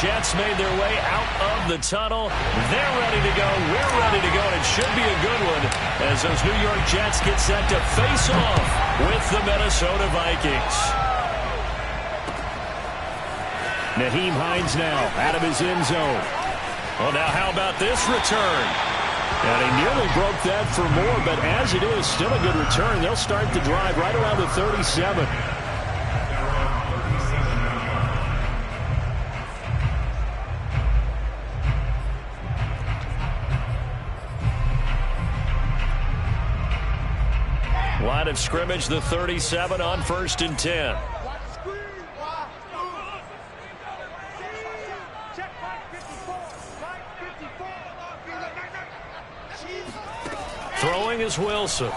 Jets made their way out of the tunnel. They're ready to go. We're ready to go, and it should be a good one as those New York Jets get set to face off with the Minnesota Vikings. Nyheim Hines now out of his end zone. Well, now how about this return? And he nearly broke that for more, but as it is, still a good return. They'll start the drive right around the 37. Line of scrimmage, the 37 on 1st and 10. Throwing is Wilson.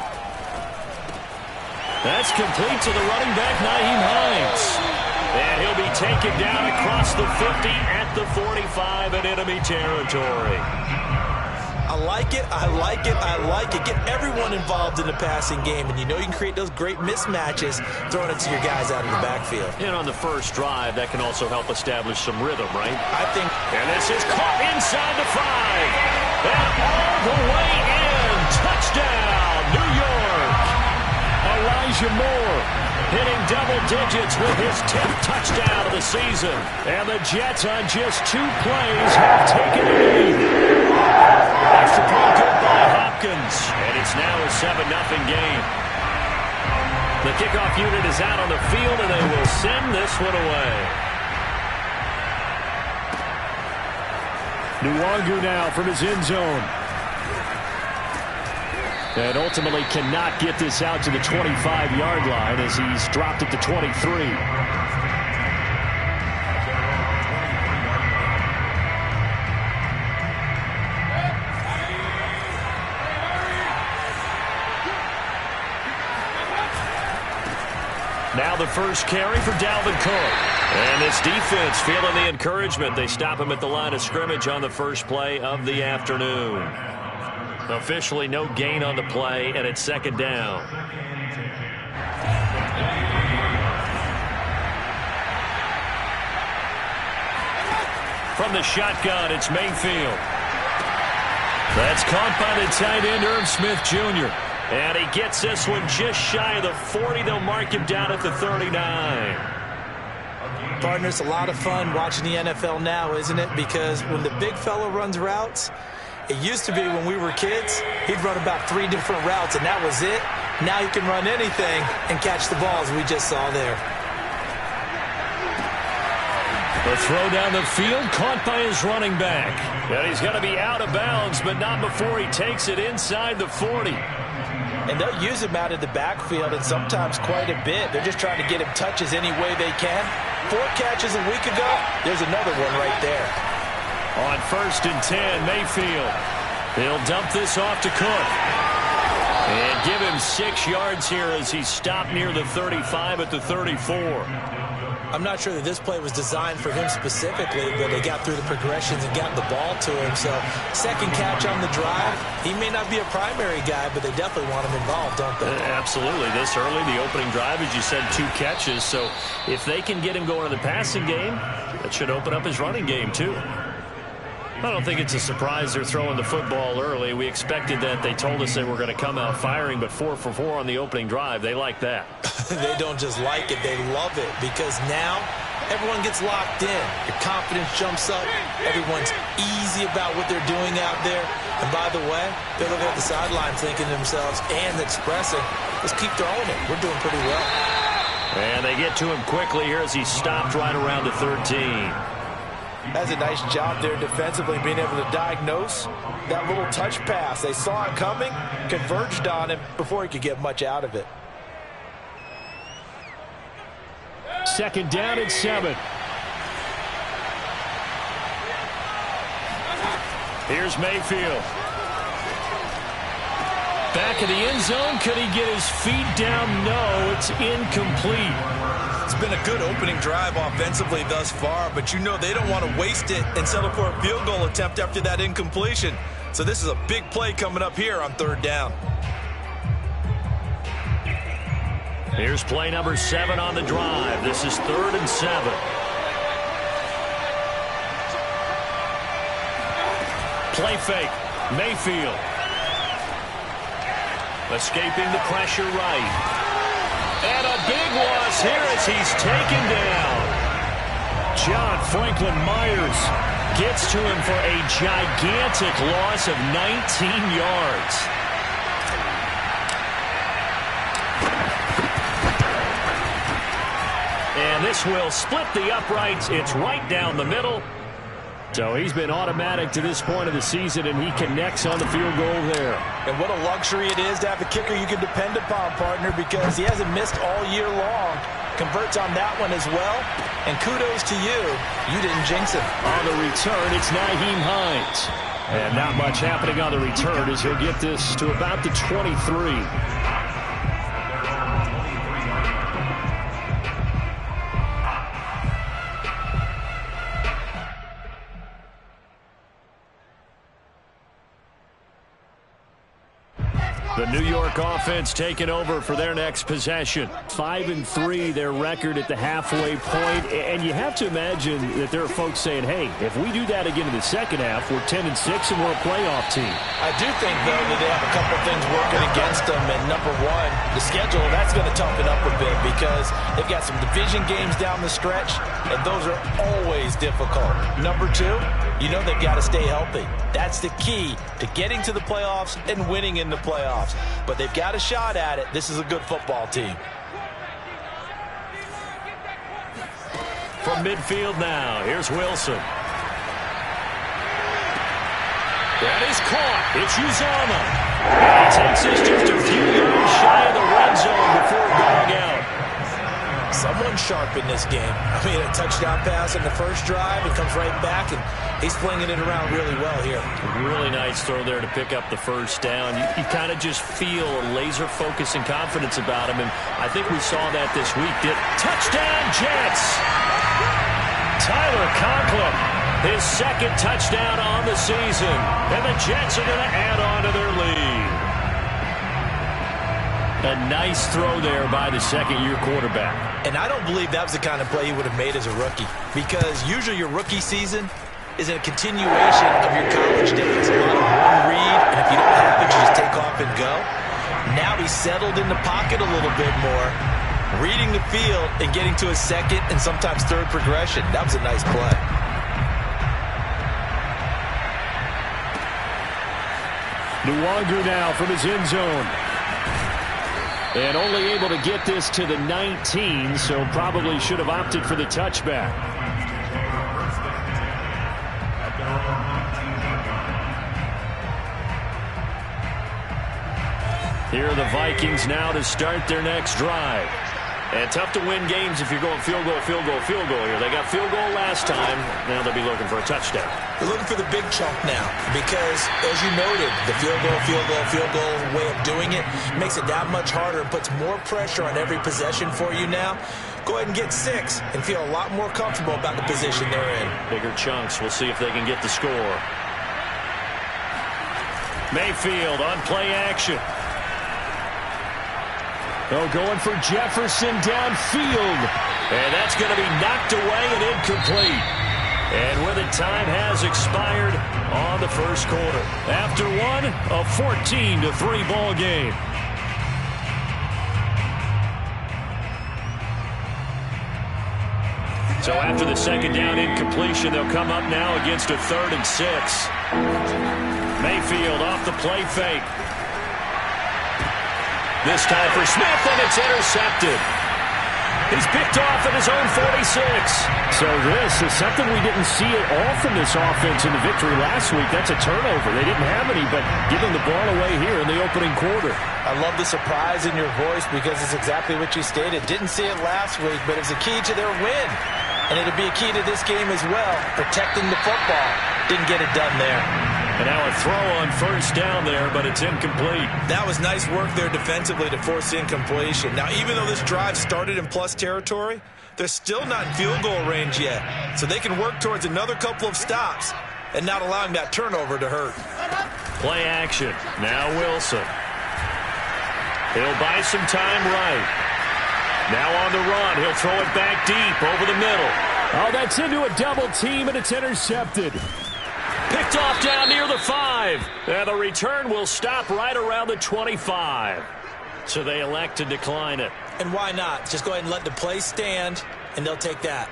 That's complete to the running back, Nyheim Hines. And he'll be taken down across the 50 at the 45 in enemy territory. I like it, I like it, I like it. Get everyone involved in the passing game, and you know you can create those great mismatches throwing it to your guys out of the backfield. And on the first drive, that can also help establish some rhythm, right? I think. And this is caught inside the 5. And all the way in. Touchdown, New York. Elijah Moore hitting double digits with his 10th touchdown of the season. And the Jets on just 2 plays have taken the lead. Extra point good by Hopkins. And it's now a 7-0 game. The kickoff unit is out on the field, and they will send this one away. Nwangu now from his end zone. And ultimately cannot get this out to the 25-yard line as he's dropped at the 23. Now the first carry for Dalvin Cook. And this defense feeling the encouragement. They stop him at the line of scrimmage on the first play of the afternoon. Officially no gain on the play, and it's 2nd down. From the shotgun, it's Mayfield. That's caught by the tight end, Irv Smith Jr. And he gets this one just shy of the 40. They'll mark him down at the 39. Partner, it's a lot of fun watching the NFL now, isn't it? Because when the big fella runs routes, it used to be when we were kids, he'd run about 3 different routes, and that was it. Now he can run anything and catch the balls we just saw there. The throw down the field, caught by his running back. And he's going to be out of bounds, but not before he takes it inside the 40. And they'll use him out of the backfield, and sometimes quite a bit. They're just trying to get him touches any way they can. 4 catches a week ago, there's another one right there. On 1st and 10, Mayfield. He'll dump this off to Cook. And give him 6 yards here as he's stopped near the 35 at the 34. I'm not sure that this play was designed for him specifically, but they got through the progressions and got the ball to him. So, 2nd catch on the drive. He may not be a primary guy, but they definitely want him involved, don't they? Absolutely. This early, the opening drive, as you said, 2 catches. So, if they can get him going in the passing game, that should open up his running game, too. I don't think it's a surprise they're throwing the football early. We expected that. They told us they were going to come out firing, but 4 for 4 on the opening drive. They like that. They don't just like it. They love it because now everyone gets locked in. Your confidence jumps up. Everyone's easy about what they're doing out there. And by the way, they're looking at the sideline thinking to themselves and expressing, let's keep throwing it. We're doing pretty well. And they get to him quickly here as he stopped right around the 13. That's a nice job there defensively, being able to diagnose that little touch pass. They saw it coming, converged on him before he could get much out of it. 2nd down and 7. Here's Mayfield. Back in the end zone. Could he get his feet down? No, it's incomplete. It's been a good opening drive offensively thus far, but you know they don't want to waste it and settle for a field goal attempt after that incompletion. So this is a big play coming up here on 3rd down. Here's play number 7 on the drive. This is 3rd and 7. Play fake. Mayfield. Escaping the pressure right. And a big loss here as he's taken down. John Franklin Myers gets to him for a gigantic loss of 19 yards. And this will split the uprights. It's right down the middle. So he's been automatic to this point of the season, and he connects on the field goal there. And what a luxury it is to have a kicker you can depend upon, partner, because he hasn't missed all year long. Converts on that one as well. And kudos to you. You didn't jinx him. On the return, it's Nyheim Hines. And not much happening on the return as he'll get this to about the 23. The New York offense taking over for their next possession. 5-3, their record at the halfway point. And you have to imagine that there are folks saying, hey, if we do that again in the second half, we're 10-6 and we're a playoff team. I do think, though, that they have a couple things working against them. And number one, the schedule, that's going to toughen up a bit because they've got some division games down the stretch, and those are always difficult. Number two, you know they've got to stay healthy. That's the key to getting to the playoffs and winning in the playoffs. But they've got a shot at it. This is a good football team. From midfield now, here's Wilson. That is caught. It's Uzomah. He takes us just a few yards shy of the red zone before going out. Someone sharp in this game. I mean, a touchdown pass in the first drive. It comes right back, and he's flinging it around really well here. Really nice throw there to pick up the first down. You kind of just feel a laser focus and confidence about him, and I think we saw that this week. Touchdown, Jets! Tyler Conklin, his second touchdown on the season, and the Jets are going to add on to their lead. A nice throw there by the second-year quarterback. And I don't believe that was the kind of play he would have made as a rookie, because usually your rookie season is a continuation of your college days. A lot of one read, and if you don't have it, you just take off and go. Now he's settled in the pocket a little bit more, reading the field and getting to his second and sometimes third progression. That was a nice play. Nwangu now from his end zone. And only able to get this to the 19, so probably should have opted for the touchback. Here are the Vikings now to start their next drive. And tough to win games if you're going field goal, field goal, field goal here. They got field goal last time. Now they'll be looking for a touchdown. They're looking for the big chunk now because, as you noted, the field goal way of doing it makes it that much harder and puts more pressure on every possession for you now. Go ahead and get 6 and feel a lot more comfortable about the position they're in. Bigger chunks. We'll see if they can get the score. Mayfield on play action. Oh, going for Jefferson downfield. And that's going to be knocked away and incomplete. And with it, time has expired on the first quarter. After one, a 14-3 ball game. So after the second down incompletion, they'll come up now against a 3rd and 6. Mayfield off the play fake. This time for Smith, and it's intercepted. He's picked off at his own 46. So this is something we didn't see at all from this offense in the victory last week. That's a turnover. They didn't have any, but giving the ball away here in the opening quarter. I love the surprise in your voice because it's exactly what you stated. Didn't see it last week, but it's a key to their win. And it'll be a key to this game as well, protecting the football. Didn't get it done there. And now a throw on first down there, but it's incomplete. That was nice work there defensively to force incompletion. Now, even though this drive started in plus territory, they're still not in field goal range yet. So they can work towards another couple of stops and not allowing that turnover to hurt. Play action. Now Wilson. He'll buy some time right. Now on the run. He'll throw it back deep over the middle. Oh, that's into a double team, and it's intercepted. Picked off down near the 5. And the return will stop right around the 25. So they elect to decline it. And why not? Just go ahead and let the play stand, and they'll take that.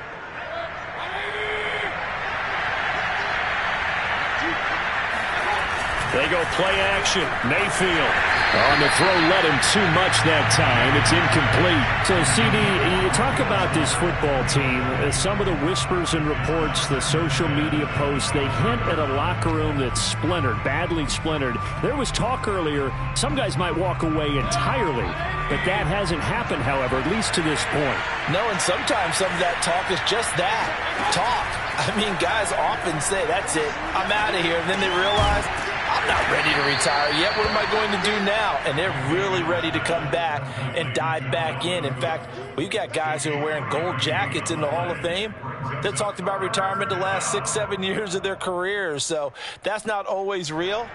They go play action. Mayfield. On the throw, let him too much that time. It's incomplete. So, CD, you talk about this football team. Some of the whispers and reports, the social media posts, they hint at a locker room that's splintered, badly splintered. There was talk earlier, some guys might walk away entirely. But that hasn't happened, however, at least to this point. No, and sometimes some of that talk is just that, talk. I mean, guys often say, that's it, I'm out of here. And then they realize, I'm not ready to retire yet. What am I going to do now? And they're really ready to come back and dive back in. In fact, we've got guys who are wearing gold jackets in the Hall of Fame that talked about retirement the last 6-7 years of their careers. So that's not always real.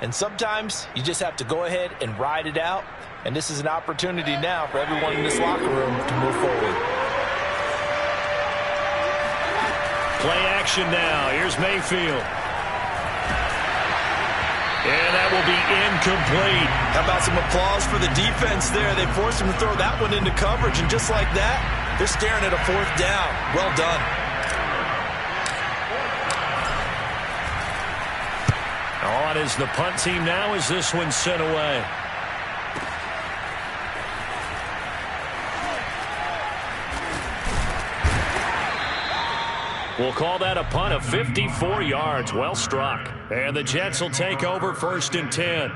And sometimes you just have to go ahead and ride it out. And this is an opportunity now for everyone in this locker room to move forward. Play action now. Here's Mayfield. And that will be incomplete. How about some applause for the defense there? They forced him to throw that one into coverage, and just like that, they're staring at a 4th down. Well done. On is the punt team now as this one's sent away. We'll call that a punt of 54 yards. Well struck. And the Jets will take over 1st and 10.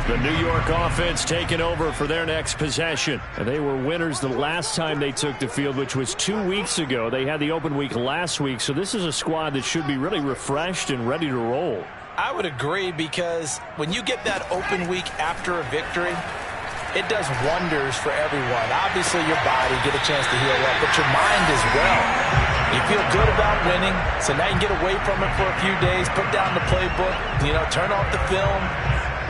The New York offense taking over for their next possession. And they were winners the last time they took the field, which was 2 weeks ago. They had the open week last week, so this is a squad that should be really refreshed and ready to roll. I would agree, because when you get that open week after a victory, it does wonders for everyone. Obviously, your body, get a chance to heal up, but your mind as well. You feel good about winning, so now you can get away from it for a few days, put down the playbook, turn off the film.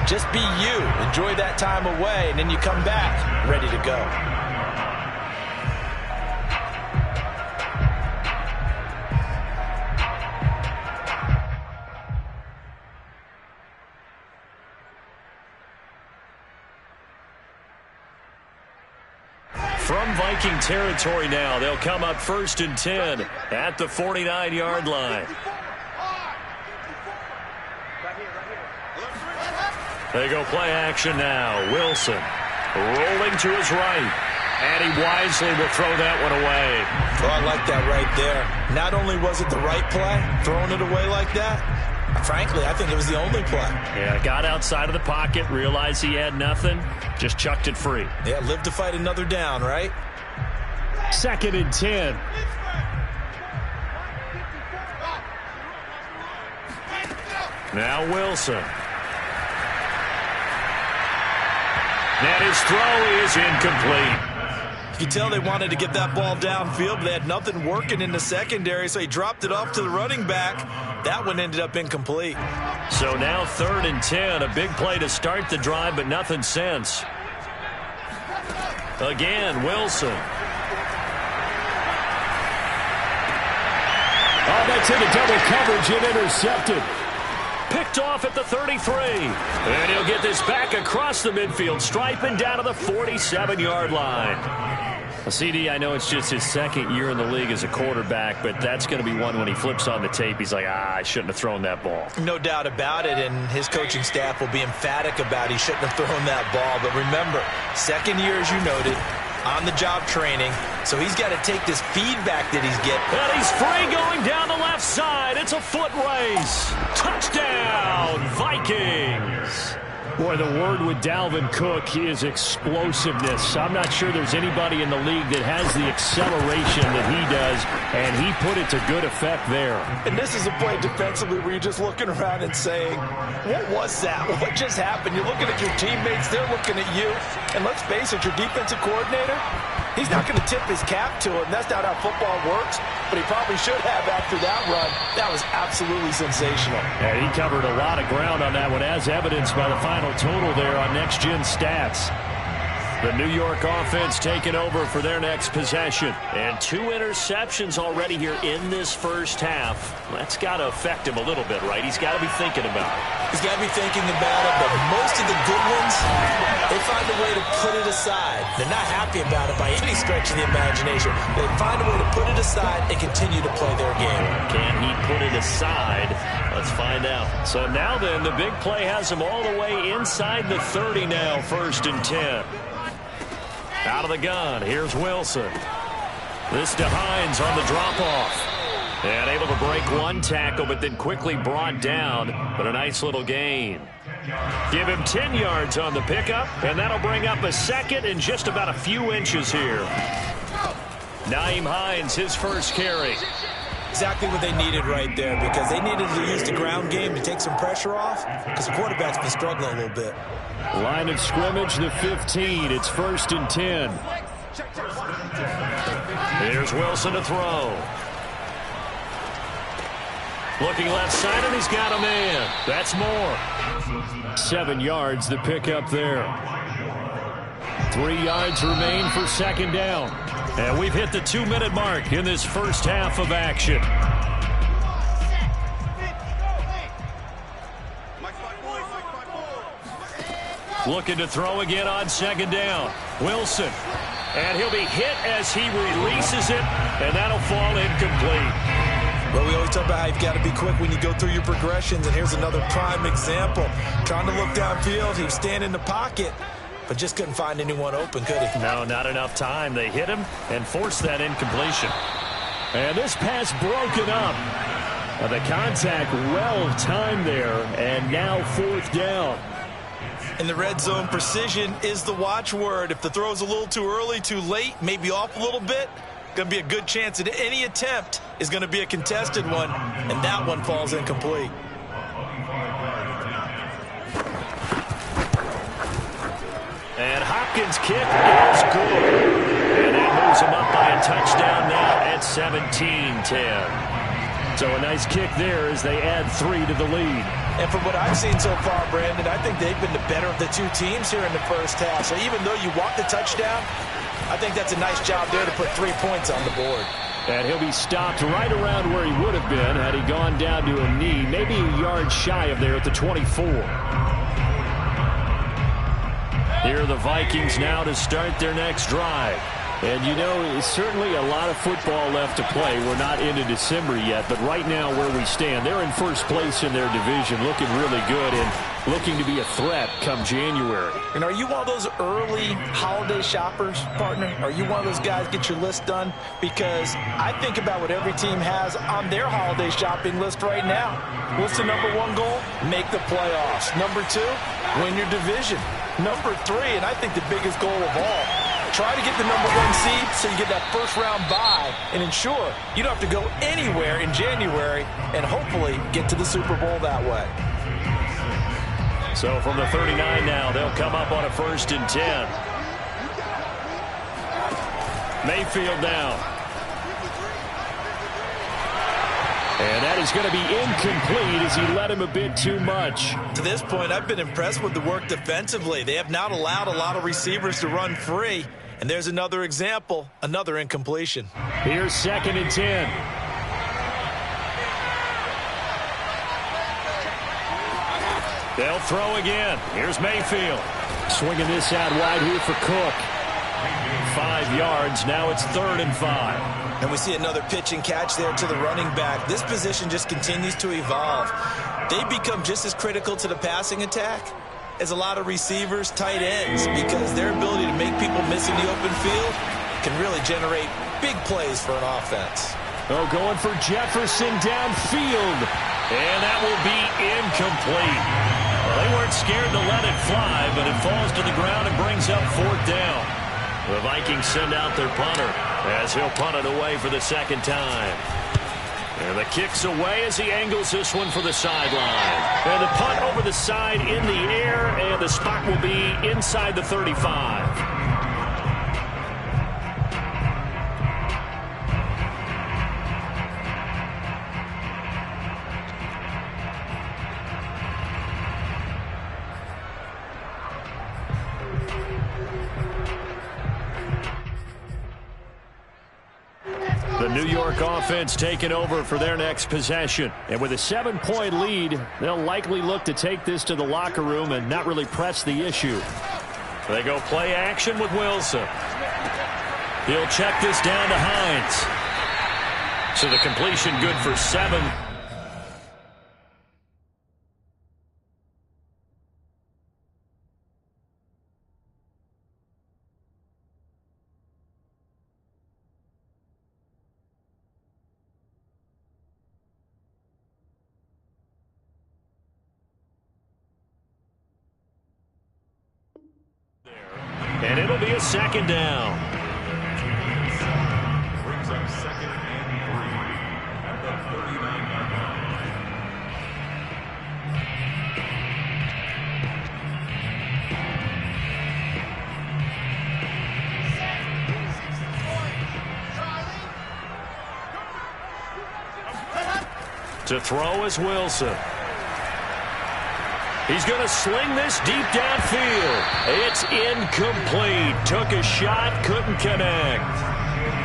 Just be you. Enjoy that time away, and then you come back ready to go. From Viking territory now, they'll come up 1st and 10 at the 49-yard line. They go play action now. Wilson rolling to his right. And he wisely will throw that one away. Oh, I like that right there. Not only was it the right play, throwing it away like that, frankly, I think it was the only play. Yeah, got outside of the pocket, realized he had nothing, just chucked it free. Yeah, live to fight another down, right? 2nd and 10. Now Wilson. And his throw is incomplete. You can tell they wanted to get that ball downfield, but they had nothing working in the secondary, so he dropped it off to the running back. That one ended up incomplete. So now 3rd and 10, a big play to start the drive, but nothing since. Again, Wilson. Oh, that's into double coverage and intercepted. Picked off at the 33. And he'll get this back across the midfield stripe and down to the 47-yard line. CD, I know it's just his 2nd year in the league as a quarterback, but that's going to be one when he flips on the tape, he's like, I shouldn't have thrown that ball. No doubt about it, and his coaching staff will be emphatic about he shouldn't have thrown that ball. But remember, 2nd year, as you noted, on-the-job training, so he's got to take this feedback that he's getting. And he's free going down the left side. It's a foot race. Touchdown, Vikings. Boy, the word with Dalvin Cook is explosiveness. I'm not sure there's anybody in the league that has the acceleration that he does, and he put it to good effect there. And this is a play defensively where you're just looking around and saying, what was that? What just happened? You're looking at your teammates, they're looking at you, and let's face it, your defensive coordinator, he's not going to tip his cap to him. That's not how football works, but he probably should have after that run. That was absolutely sensational. Yeah, he covered a lot of ground on that one, as evidenced by the final total there on Next Gen Stats. The New York offense taking over for their next possession. And 2 interceptions already here in this first half. That's got to affect him a little bit, right? He's got to be thinking about it. He's got to be thinking about it, but most of the good ones, they find a way to put it aside. They're not happy about it by any stretch of the imagination. They find a way to put it aside and continue to play their game. Can he put it aside? Let's find out. So now then, the big play has him all the way inside the 30 now, 1st and 10. Out of the gun, here's Wilson. This to Hines on the drop-off. And able to break 1 tackle, but then quickly brought down. But a nice little gain. Give him 10 yards on the pickup, and that'll bring up a 2nd and just about a few inches here. Nyheim Hines, his first carry. Exactly what they needed right there, because they needed to use the ground game to take some pressure off, because the quarterback's been struggling a little bit. Line of scrimmage, the 15. It's 1st and 10. Here's Wilson to throw. Looking left side, and he's got a man. That's more. 7 yards, the pickup there. 3 yards remain for 2nd down. And we've hit the 2-minute mark in this first half of action. Looking to throw again on 2nd down. Wilson. And he'll be hit as he releases it, and that'll fall incomplete. Well, we always talk about how you've got to be quick when you go through your progressions, and here's another prime example. Trying to look downfield, he was standing in the pocket, but just couldn't find anyone open, could he? No, not enough time. They hit him and forced that incompletion. And this pass broken up. The contact well timed there, and now 4th down. In the red zone, precision is the watchword. If the throw's a little too early, too late, maybe off a little bit, going to be a good chance that any attempt is going to be a contested one, and that one falls incomplete. And Hopkins' kick is good. And that moves him up by a touchdown now at 17-10. So a nice kick there as they add 3 to the lead. And from what I've seen so far, Brandon, I think they've been the better of the 2 teams here in the first half. So even though you want the touchdown, I think that's a nice job there to put 3 points on the board. And he'll be stopped right around where he would have been had he gone down to a knee, maybe a yard shy of there at the 24. Here are the Vikings now to start their next drive. And, you know, certainly a lot of football left to play. We're not into December yet, but right now where we stand, they're in first place in their division, looking really good and looking to be a threat come January. And are you one of those early holiday shoppers, partner? Are you one of those guys get your list done? Because I think about what every team has on their holiday shopping list right now. What's the #1 goal? Make the playoffs. #2, win your division. #3, and I think the biggest goal of all, try to get the #1 seed so you get that first-round bye and ensure you don't have to go anywhere in January and hopefully get to the Super Bowl that way. So from the 39 now, they'll come up on a 1st and 10. Mayfield now. And that is going to be incomplete as he led him a bit too much. To this point, I've been impressed with the work defensively. They have not allowed a lot of receivers to run free. And there's another example, another incompletion. Here's 2nd and 10. They'll throw again. Here's Mayfield. Swinging this out wide here for Cook. 5 yards. Now it's 3rd and 5. And we see another pitch and catch there to the running back. This position just continues to evolve. They become just as critical to the passing attack as a lot of receivers, tight ends, because their ability to make people miss in the open field can really generate big plays for an offense. Oh, going for Jefferson downfield. And that will be incomplete. Well, they weren't scared to let it fly, but it falls to the ground and brings up 4th down. The Vikings send out their punter as he'll punt it away for the 2nd time. And the kick's away as he angles this one for the sideline. And the punt over the side in the air, and the spot will be inside the 35. New York offense taking over for their next possession. And with a 7-point lead, they'll likely look to take this to the locker room and not really press the issue. They go play action with Wilson. He'll check this down to Hines. So the completion good for 7. And it'll be a second down. Brings up 2nd and 3 at the 39-yard line. To throw is Wilson. He's going to sling this deep downfield. It's incomplete. Took a shot, couldn't connect.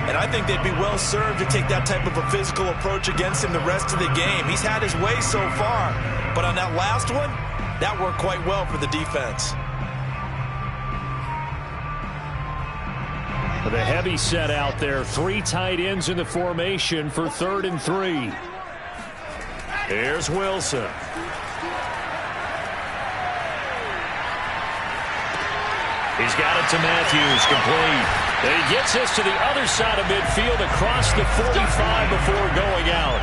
And I think they'd be well served to take that type of a physical approach against him the rest of the game. He's had his way so far. But on that last one, that worked quite well for the defense. The heavy set out there. 3 tight ends in the formation for 3rd and 3. Here's Wilson. He's got it to Matthews, complete. And he gets this to the other side of midfield across the 45 before going out.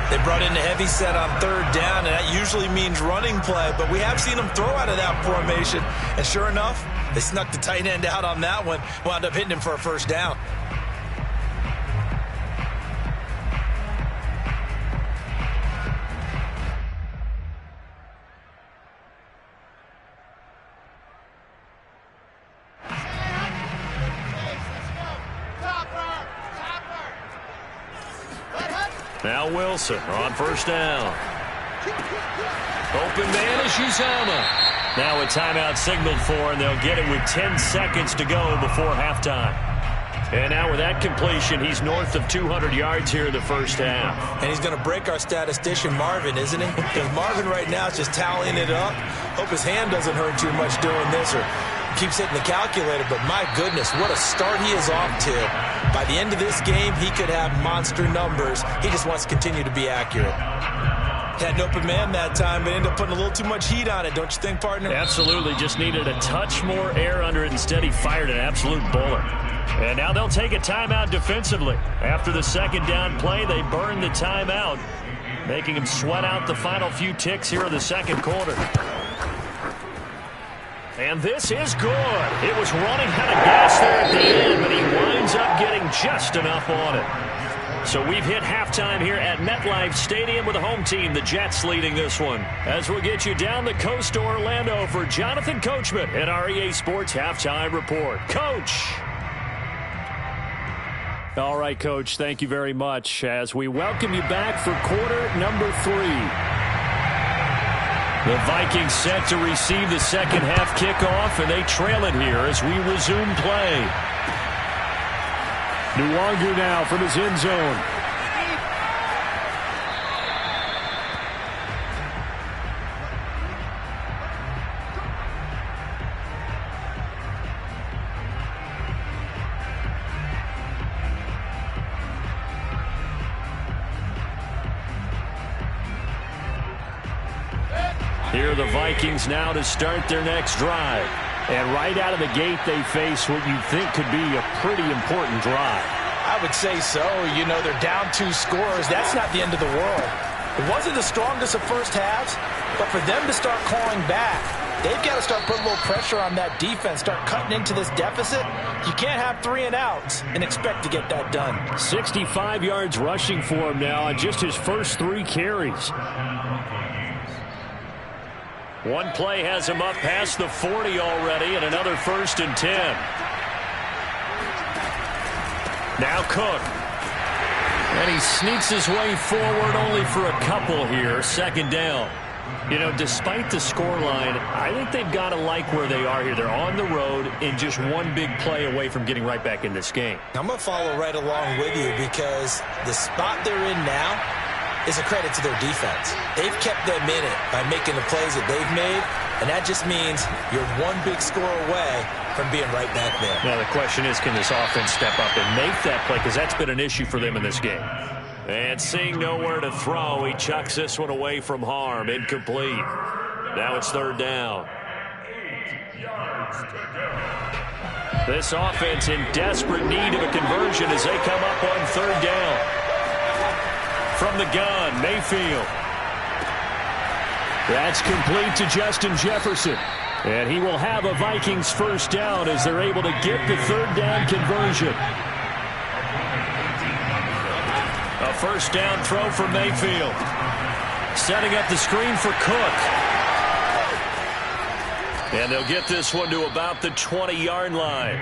They brought in the heavy set on 3rd down, and that usually means running play, but we have seen them throw out of that formation. And sure enough, they snuck the tight end out on that one, wound up hitting him for a 1st down. Now Wilson on 1st down. Open man is Uzomah. Now a timeout signaled for, and they'll get it with 10 seconds to go before halftime. And now with that completion, he's north of 200 yards here in the 1st half. And he's going to break our statistician Marvin, isn't he? Because Marvin right now is just tallying it up. Hope his hand doesn't hurt too much doing this, or keeps hitting the calculator, but my goodness, what a start he is off to. By the end of this game, he could have monster numbers. He just wants to continue to be accurate. Had an open man that time, but ended up putting a little too much heat on it, don't you think, partner? Absolutely. Just needed a touch more air under it. Instead, he fired an absolute bullet. And now they'll take a timeout defensively. After the 2nd down play, they burn the timeout, making him sweat out the final few ticks here in the 2nd quarter. And this is good. It was running out of gas there at the end, but he winds up getting just enough on it. So we've hit halftime here at MetLife Stadium with the home team, the Jets, leading this one. As we'll get you down the coast to Orlando for Jonathan Coachman at our EA Sports Halftime Report. Coach. All right, Coach, thank you very much as we welcome you back for quarter number 3. The Vikings set to receive the 2nd half kickoff, and they trail it here as we resume play. Nwangwu now from his end zone. Here are the Vikings now to start their next drive. And right out of the gate, they face what you think could be a pretty important drive. I would say so. You know, they're down 2 scores. That's not the end of the world. It wasn't the strongest of first halves, but for them to start clawing back, they've got to start putting a little pressure on that defense, start cutting into this deficit. You can't have 3 and outs and expect to get that done. 65 yards rushing for him now on just his first 3 carries. One play has him up past the 40 already, and another 1st and 10. Now Cook. And he sneaks his way forward only for a couple here. 2nd down. You know, despite the scoreline, I think they've got to like where they are here. They're on the road and just one big play away from getting right back in this game. I'm going to follow right along with you because the spot they're in now is a credit to their defense. They've kept them in it by making the plays that they've made, and that just means you're one big score away from being right back there. Now the question is, can this offense step up and make that play? Because that's been an issue for them in this game. And seeing nowhere to throw, he chucks this one away from harm. Incomplete. Now it's third down. 8 yards to go. This offense in desperate need of a conversion as they come up on third down. From the gun, Mayfield. That's complete to Justin Jefferson. And he will have a Vikings first down as they're able to get the third down conversion. A first down throw for Mayfield. Setting up the screen for Cook. And they'll get this one to about the 20-yard line.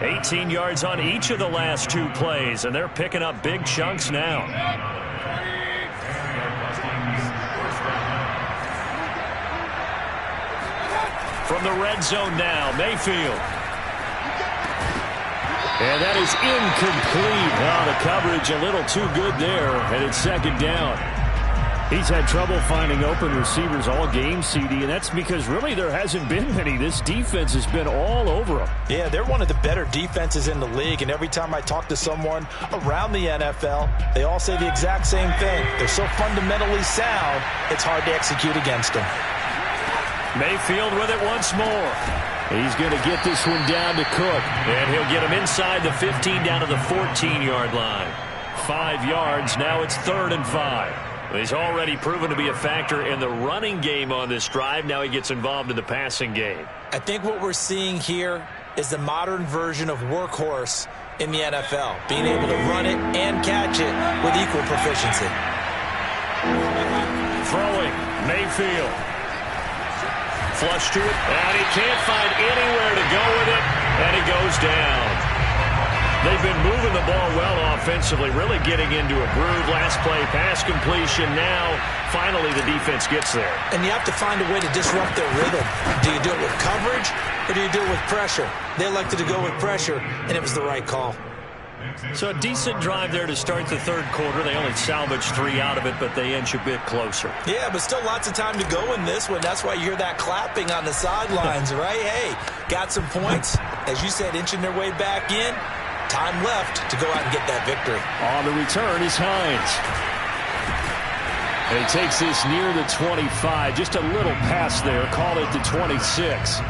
18 yards on each of the last two plays, and they're picking up big chunks now. From the red zone now, Mayfield. And that is incomplete. Oh, the coverage a little too good there, and it's second down. He's had trouble finding open receivers all game, CD, and that's because really there hasn't been many. This defense has been all over them. Yeah, they're one of the better defenses in the league, and every time I talk to someone around the NFL, they all say the exact same thing. They're so fundamentally sound, it's hard to execute against them. Mayfield with it once more. He's going to get this one down to Cook, and he'll get him inside the 15 down to the 14-yard line. 5 yards, now it's 3rd and 5. He's already proven to be a factor in the running game on this drive. Now he gets involved in the passing game. I think what we're seeing here is the modern version of workhorse in the NFL, being able to run it and catch it with equal proficiency. Throwing, Mayfield. Flush to it, and he can't find anywhere to go with it, and he goes down. They've been moving the ball well offensively, really getting into a groove. Last play, pass completion. Now, finally, the defense gets there. And you have to find a way to disrupt their rhythm. Do you do it with coverage, or do you do it with pressure? They elected to go with pressure, and it was the right call. So a decent drive there to start the third quarter. They only salvaged 3 out of it, but they inch a bit closer. Yeah, but still lots of time to go in this one. That's why you hear that clapping on the sidelines, right? Hey, got some points. As you said, inching their way back in. Time left to go out and get that victory. On the return is Hines. And he takes this near the 25. Just a little pass there. Call it the 26.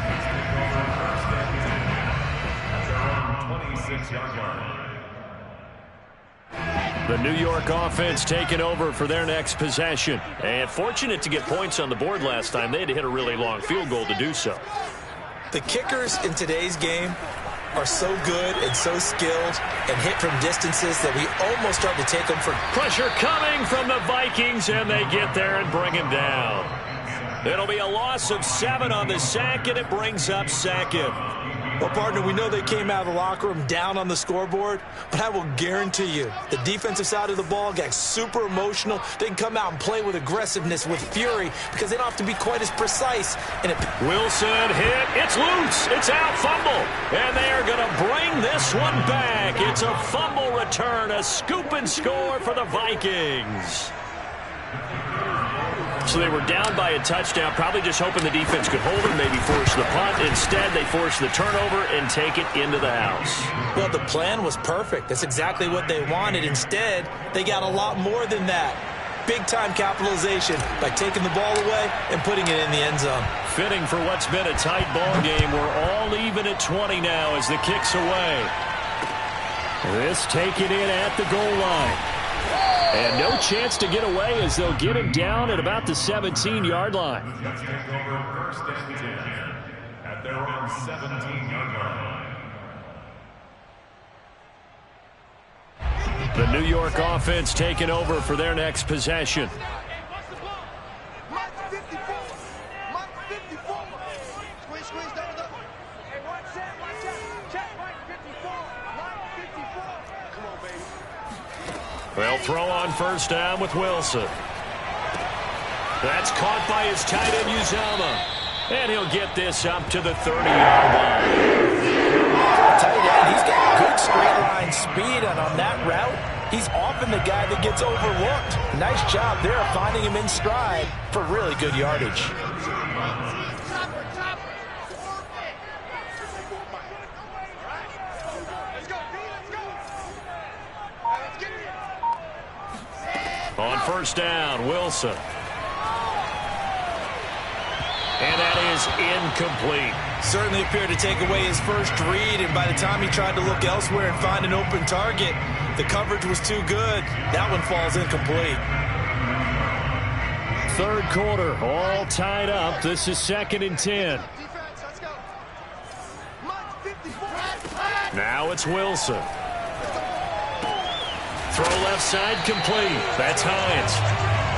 The New York offense taking over for their next possession. And fortunate to get points on the board last time. They had to hit a really long field goal to do so. The kickers in today's game are so good and so skilled and hit from distances that we almost start to take them for... Pressure coming from the Vikings, and they get there and bring him down. It'll be a loss of 7 on the sack, and it brings up second. Well, partner, we know they came out of the locker room down on the scoreboard, but I will guarantee you the defensive side of the ball got super emotional. They can come out and play with aggressiveness, with fury, because they don't have to be quite as precise. And Wilson hit. It's loose. It's out. Fumble. And they are going to bring this one back. It's a fumble return, a scoop and score for the Vikings. So they were down by a touchdown, probably just hoping the defense could hold it, maybe force the punt. Instead, they force the turnover and take it into the house. Well, the plan was perfect. That's exactly what they wanted. Instead, they got a lot more than that. Big-time capitalization by taking the ball away and putting it in the end zone. Fitting for what's been a tight ball game. We're all even at 20 now as the kick's away. This taken in at the goal line. And no chance to get away as they'll get him down at about the 17-yard line. Let's take over 1st and 10 at their own 17-yard line. The New York offense taking over for their next possession. They'll throw on first down with Wilson. That's caught by his tight end, Uzomah. And he'll get this up to the 30-yard line. Tight end, he's got good straight line speed, and on that route, he's often the guy that gets overlooked. Nice job there of finding him in stride for really good yardage. On first down, Wilson. And that is incomplete. Certainly appeared to take away his first read, and by the time he tried to look elsewhere and find an open target, the coverage was too good. That one falls incomplete. Third quarter, all tied up. This is 2nd and 10. Now it's Wilson. Throw left side complete. That's Hines.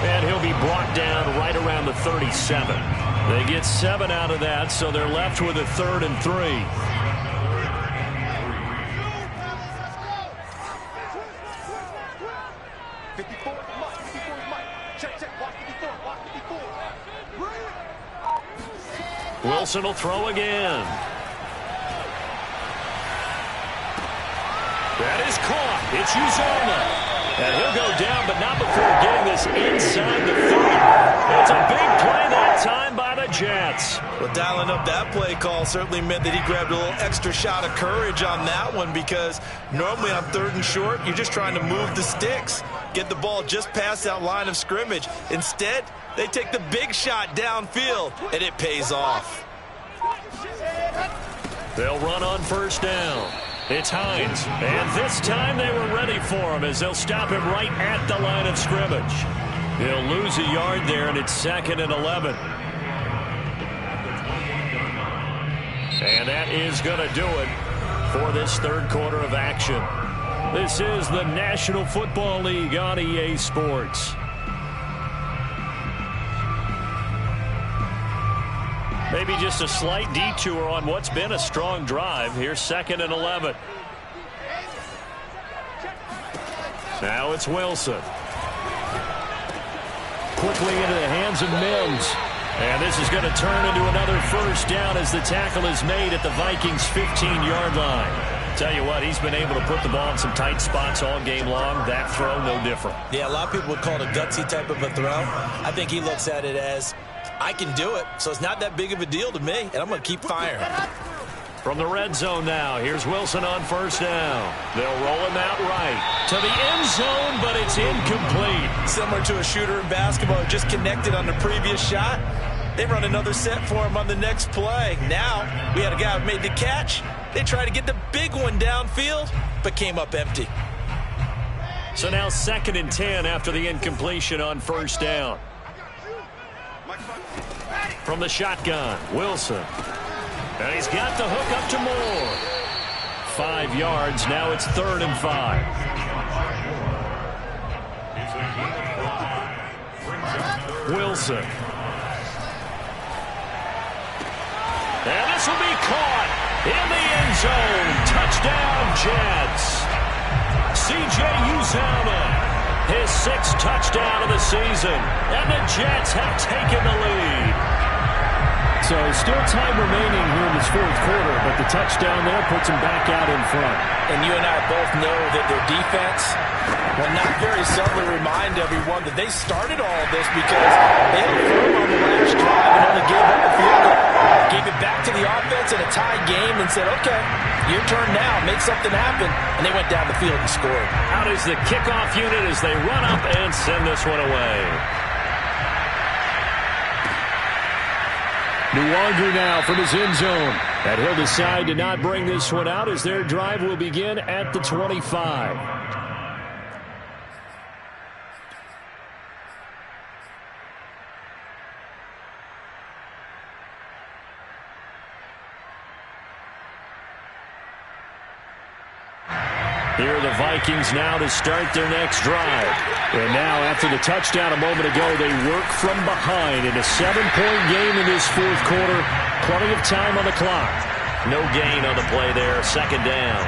And he'll be brought down right around the 37. They get 7 out of that, so they're left with a 3rd and 3. Wilson will throw again. That is caught. It's Uzomah. And he'll go down, but not before getting this inside the 30. It's a big play that time by the Jets. Well, dialing up that play call certainly meant that he grabbed a little extra shot of courage on that one, because normally on 3rd and short, you're just trying to move the sticks, get the ball just past that line of scrimmage. Instead, they take the big shot downfield, and it pays off. They'll run on first down. It's Hines, and this time they were ready for him as they'll stop him right at the line of scrimmage. He'll lose a yard there, and it's 2nd and 11. And that is going to do it for this third quarter of action. This is the National Football League on EA Sports. Maybe just a slight detour on what's been a strong drive. Here's 2nd and 11. Now it's Wilson. Quickly into the hands of Mims. And this is going to turn into another first down as the tackle is made at the Vikings' 15-yard line. Tell you what, he's been able to put the ball in some tight spots all game long. That throw, no different. Yeah, a lot of people would call it a gutsy type of a throw. I think he looks at it as, I can do it, so it's not that big of a deal to me, and I'm going to keep firing. From the red zone now, here's Wilson on first down. They'll roll him out right to the end zone, but it's incomplete. Similar to a shooter in basketball who just connected on the previous shot. They run another set for him on the next play. Now, we had a guy who made the catch. They tried to get the big one downfield, but came up empty. So now 2nd and 10 after the incompletion on first down. From the shotgun, Wilson. And he's got the hook up to Moore. 5 yards. Now it's 3rd and 5. Wilson. And this will be caught in the end zone. Touchdown, Jets. C.J. Uzomah, his 6th touchdown of the season. And the Jets have taken the lead. So still time remaining here in this fourth quarter, but the touchdown there puts them back out in front. And you and I both know that their defense will not very subtly remind everyone that they started all of this because they held firm on the last drive and only gave up a field goal. Gave it back to the offense in a tie game and said, okay, your turn now, make something happen. And they went down the field and scored. Out is the kickoff unit as they run up and send this one away. Nuwanger now from his end zone. And he'll decide to not bring this one out as their drive will begin at the 25. Here are the Vikings now to start their next drive. And now, after the touchdown a moment ago, they work from behind in a 7-point game in this fourth quarter. Plenty of time on the clock. No gain on the play there, 2nd down.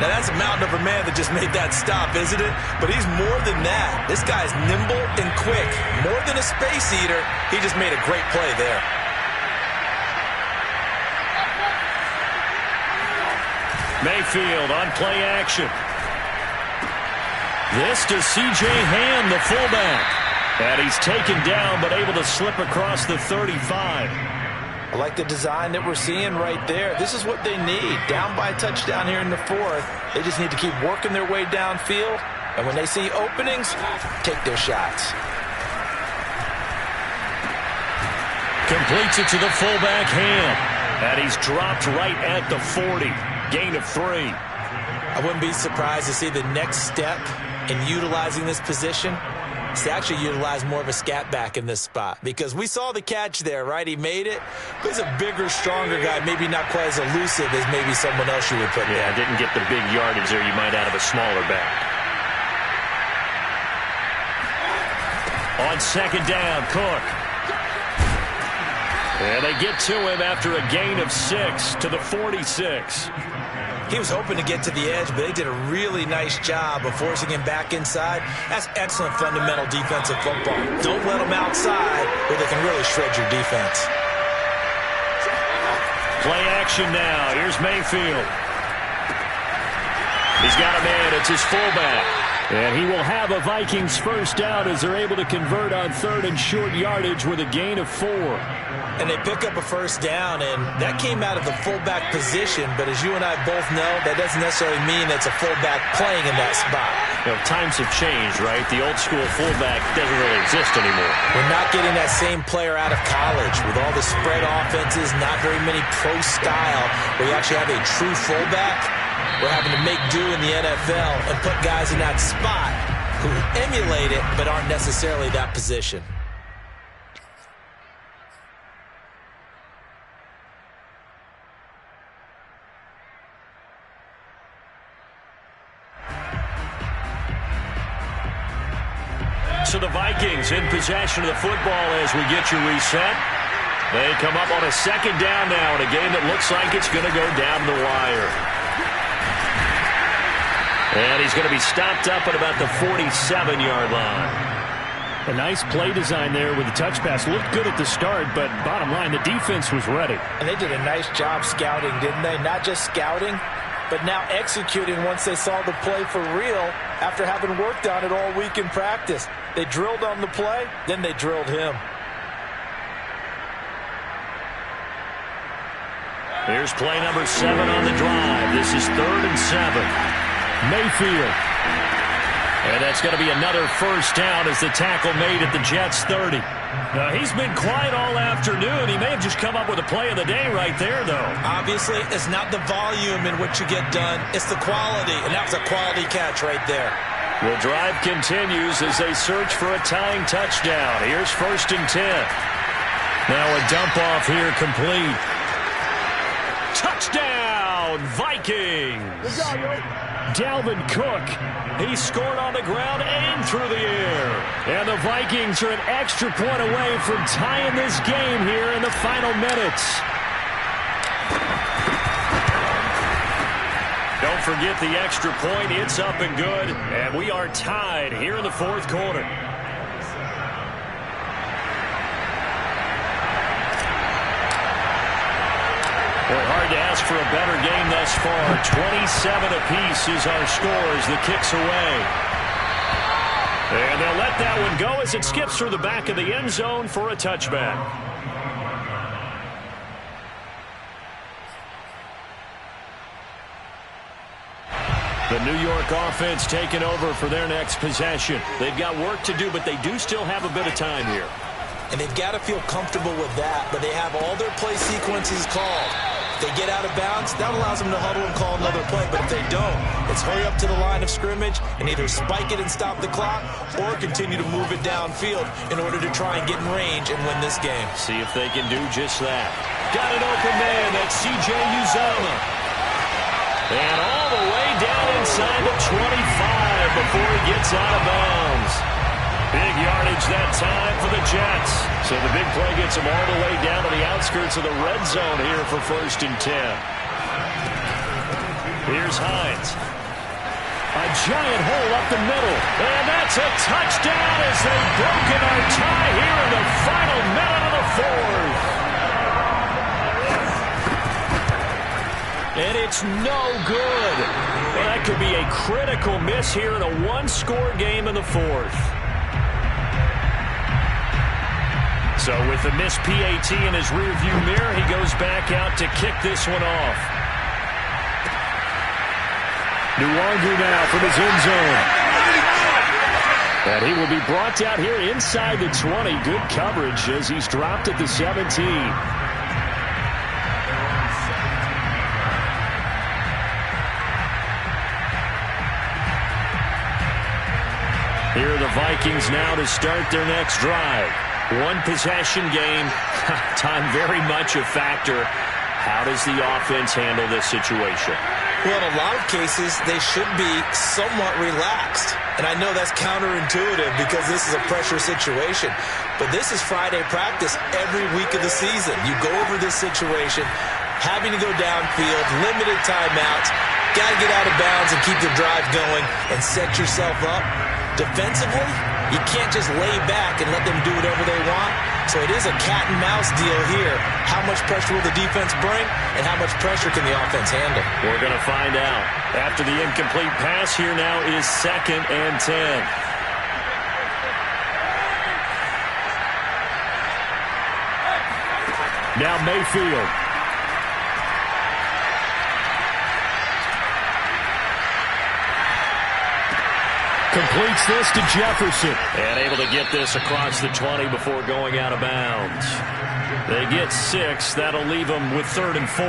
Now, that's a mountain of a man that just made that stop, isn't it? But he's more than that. This guy's nimble and quick. More than a space eater, he just made a great play there. Mayfield on play action. This to C.J. Ham, the fullback. And he's taken down, but able to slip across the 35. I like the design that we're seeing right there. This is what they need. Down by a touchdown here in the fourth. They just need to keep working their way downfield. And when they see openings, take their shots. Completes it to the fullback, Ham. And he's dropped right at the 40. Gain of 3. I wouldn't be surprised to see the next step in utilizing this position is to actually utilize more of a scat back in this spot, because we saw the catch there, right? He made it, but he's a bigger, stronger guy, maybe not quite as elusive as maybe someone else you would put there. Yeah, didn't get the big yardage there you might out of a smaller back. On second down, Cook. And they get to him after a gain of 6 to the 46. He was hoping to get to the edge, but they did a really nice job of forcing him back inside. That's excellent fundamental defensive football. Don't let them outside where they can really shred your defense. Play action now. Here's Mayfield. He's got a man. It's his fullback. And he will have a Vikings first down as they're able to convert on third and short yardage with a gain of 4. And they pick up a first down, and that came out of the fullback position. But as you and I both know, that doesn't necessarily mean that's a fullback playing in that spot. You know, times have changed, right? The old school fullback doesn't really exist anymore. We're not getting that same player out of college with all the spread offenses, not very many pro style, where you actually have a true fullback. We're having to make do in the NFL and put guys in that spot who emulate it but aren't necessarily that position. So the Vikings in possession of the football as we get you reset. They come up on a second down now in a game that looks like it's going to go down the wire. And he's going to be stopped up at about the 47-yard line. A nice play design there with the touch pass. Looked good at the start, but bottom line, the defense was ready. And they did a nice job scouting, didn't they? Not just scouting, but now executing once they saw the play for real after having worked on it all week in practice. They drilled on the play, then they drilled him. Here's play number 7 on the drive. This is 3rd and 7. Mayfield. And that's going to be another first down as the tackle made at the Jets' 30. Now, he's been quiet all afternoon. He may have just come up with a play of the day right there, though. Obviously, it's not the volume in which you get done. It's the quality, and that was a quality catch right there. The drive continues as they search for a tying touchdown. Here's 1st and 10. Now a dump off here complete. Touchdown, Vikings! Dalvin Cook. He scored on the ground and through the air. And the Vikings are an extra point away from tying this game here in the final minutes. Don't forget the extra point. It's up and good. And we are tied here in the 4th quarter. Boy, hard to ask for a better game thus far. 27 apiece is our score as the kick's away. And they'll let that one go as it skips through the back of the end zone for a touchback. The New York offense taking over for their next possession. They've got work to do, but they do still have a bit of time here. And they've got to feel comfortable with that, but they have all their play sequences called. If they get out of bounds, that allows them to huddle and call another play. But if they don't, it's hurry up to the line of scrimmage and either spike it and stop the clock or continue to move it downfield in order to try and get in range and win this game. See if they can do just that. Got an open man. That's C.J. Uzomah. And all the way down inside the 25 before he gets out of bounds. Big yardage that time for the Jets. So the big play gets them all the way down to the outskirts of the red zone here for 1st and 10. Here's Hines. A giant hole up the middle. And that's a touchdown as they've broken our tie here in the final minute of the fourth. And it's no good. Well, that could be a critical miss here in a one-score game in the fourth. So with the missed PAT in his rearview mirror, he goes back out to kick this one off. Nwangu now from his end zone. And he will be brought down here inside the 20. Good coverage as he's dropped at the 17. Here are the Vikings now to start their next drive. One possession game. Time very much a factor. How does the offense handle this situation? Well, in a lot of cases, they should be somewhat relaxed. And I know that's counterintuitive because this is a pressure situation. But this is Friday practice every week of the season. You go over this situation, having to go downfield, limited timeouts, got to get out of bounds and keep the drive going and set yourself up. Defensively, you can't just lay back and let them do whatever they want. So it is a cat and mouse deal here. How much pressure will the defense bring, and how much pressure can the offense handle? We're going to find out. After the incomplete pass, here now is 2nd and 10. Now Mayfield. Completes this to Jefferson. And able to get this across the 20 before going out of bounds. They get 6. That'll leave them with 3rd and 4.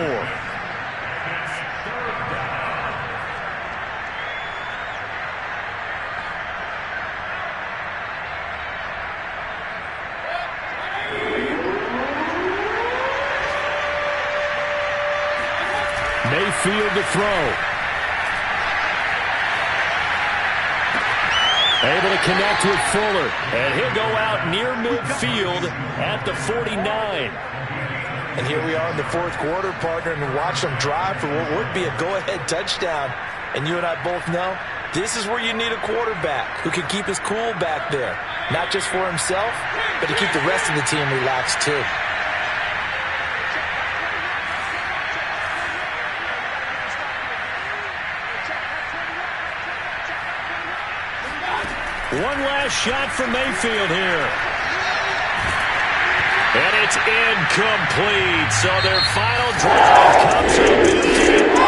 Mayfield to throw. Able to connect with Fuller. And he'll go out near midfield at the 49. And here we are in the fourth quarter, partner, and watch them drive for what would be a go-ahead touchdown. And you and I both know this is where you need a quarterback who can keep his cool back there. Not just for himself, but to keep the rest of the team relaxed too. One last shot for Mayfield here. And it's incomplete. So their final drive comes up empty.